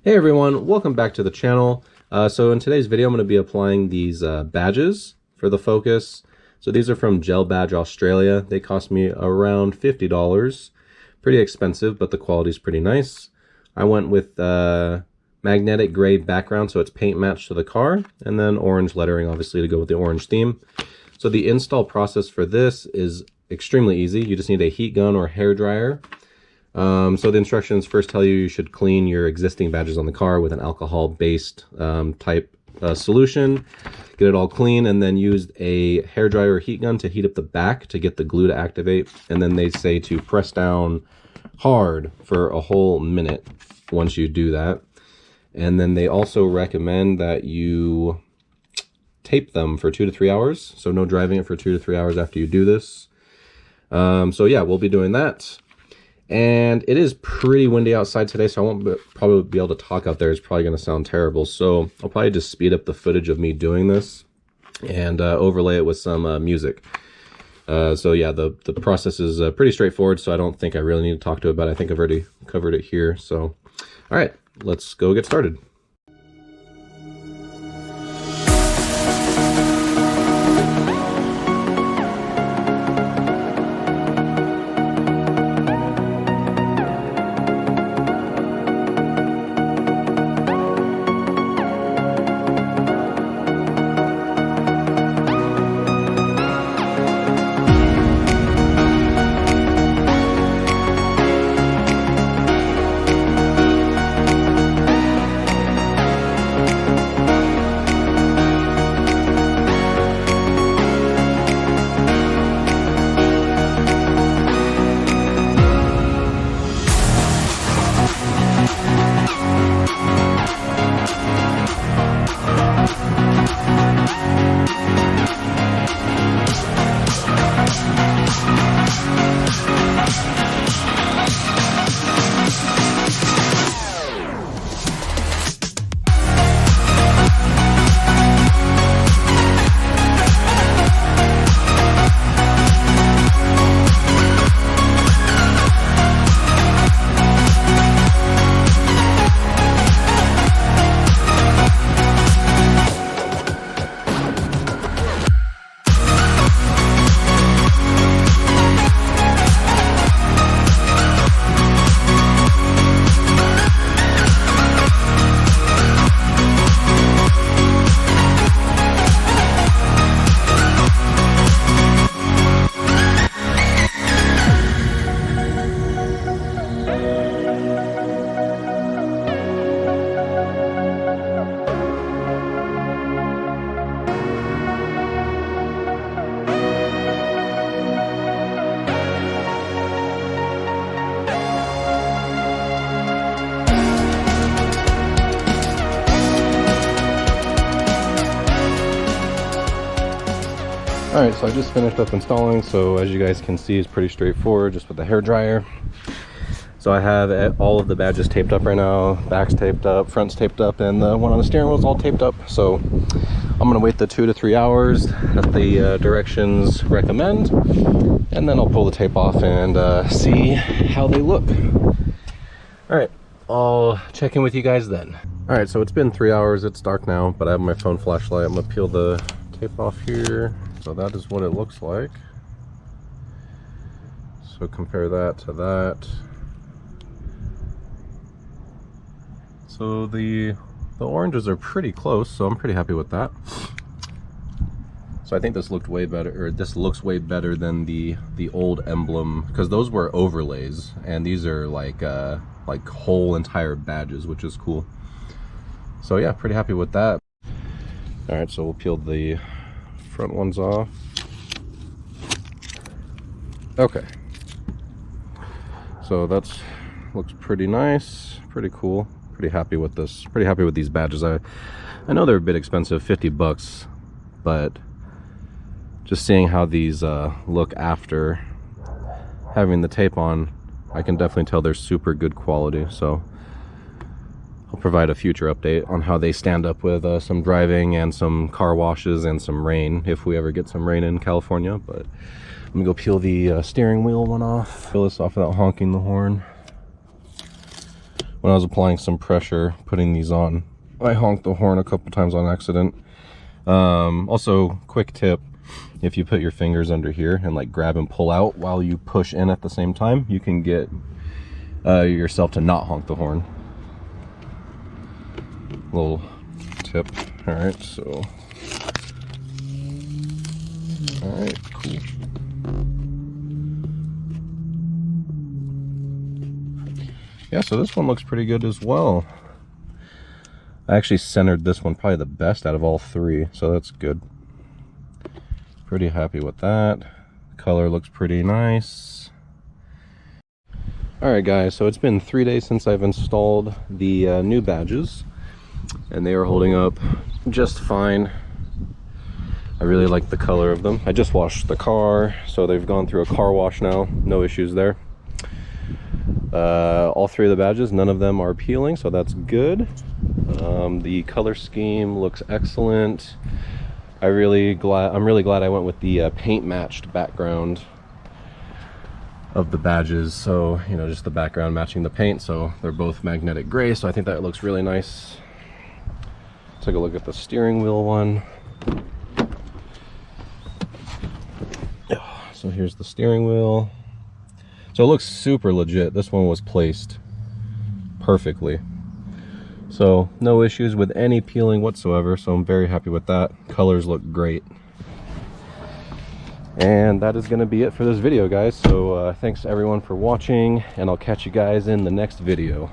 Hey everyone, welcome back to the channel. So in today's video I'm going to be applying these badges for the Focus. So these are from Gel Badge Australia. They cost me around $50. Pretty expensive, but the quality is pretty nice. I went with magnetic gray background, so it's paint matched to the car, and then orange lettering obviously to go with the orange theme. So the install process for this is extremely easy. You just need a heat gun or hair dryer. So the instructions first tell you should clean your existing badges on the car with an alcohol-based type solution. Get it all clean, and then use a hairdryer or heat gun to heat up the back to get the glue to activate. And then they say to press down hard for a whole minute once you do that. And then they also recommend that you tape them for 2 to 3 hours. So no driving it for 2 to 3 hours after you do this. So yeah, we'll be doing that. And it is pretty windy outside today, so I won't probably be able to talk out there. It's probably going to sound terrible. So I'll probably just speed up the footage of me doing this and overlay it with some music. So yeah, the process is pretty straightforward, so I don't think I really need to talk to it about it. I think I've already covered it here. So, all right, let's go get started. Alright, so I just finished up installing, so as you guys can see, it's pretty straightforward, just with the hair dryer. So I have all of the badges taped up right now, back's taped up, front's taped up, and the one on the steering wheel is all taped up. So I'm going to wait the 2 to 3 hours that the directions recommend, and then I'll pull the tape off and see how they look. Alright, I'll check in with you guys then. Alright, so it's been 3 hours, it's dark now, but I have my phone flashlight. I'm going to peel the tape off here. So that is what it looks like. So compare that to that. So the oranges are pretty close, so I'm pretty happy with that. So I think this looked way better, or this looks way better than the old Emblem, because those were overlays, and these are like whole entire badges, which is cool. So yeah, pretty happy with that. All right, so we'll peel the front ones off. Okay, so that's looks pretty nice, pretty cool, pretty happy with this, pretty happy with these badges. I know they're a bit expensive, 50 bucks, but just seeing how these look after having the tape on, I can definitely tell they're super good quality. So I'll provide a future update on how they stand up with some driving and some car washes and some rain, if we ever get some rain in California. But I'm gonna go peel the steering wheel one off, peel this off without honking the horn. when I was applying some pressure putting these on, I honked the horn a couple times on accident. Also, quick tip, if you put your fingers under here and like grab and pull out while you push in at the same time, you can get yourself to not honk the horn. Little tip. All right, so all right, cool. Yeah, so this one looks pretty good as well. I actually centered this one probably the best out of all three, so that's good. Pretty happy with that. Color looks pretty nice. Alright guys, so it's been 3 days since I've installed the new badges, and they are holding up just fine. I really like the color of them. I just washed the car, so they've gone through a car wash now. No issues there. All three of the badges, none of them are peeling, so that's good. The color scheme looks excellent. I'm really glad I went with the paint matched background of the badges, so you know, just the background matching the paint, so they're both magnetic gray, so I think that looks really nice. Take a look at the steering wheel one. So here's the steering wheel. So it looks super legit. This one was placed perfectly, so no issues with any peeling whatsoever, so I'm very happy with that. Colors look great. And that is going to be it for this video, guys. So thanks everyone for watching, and I'll catch you guys in the next video.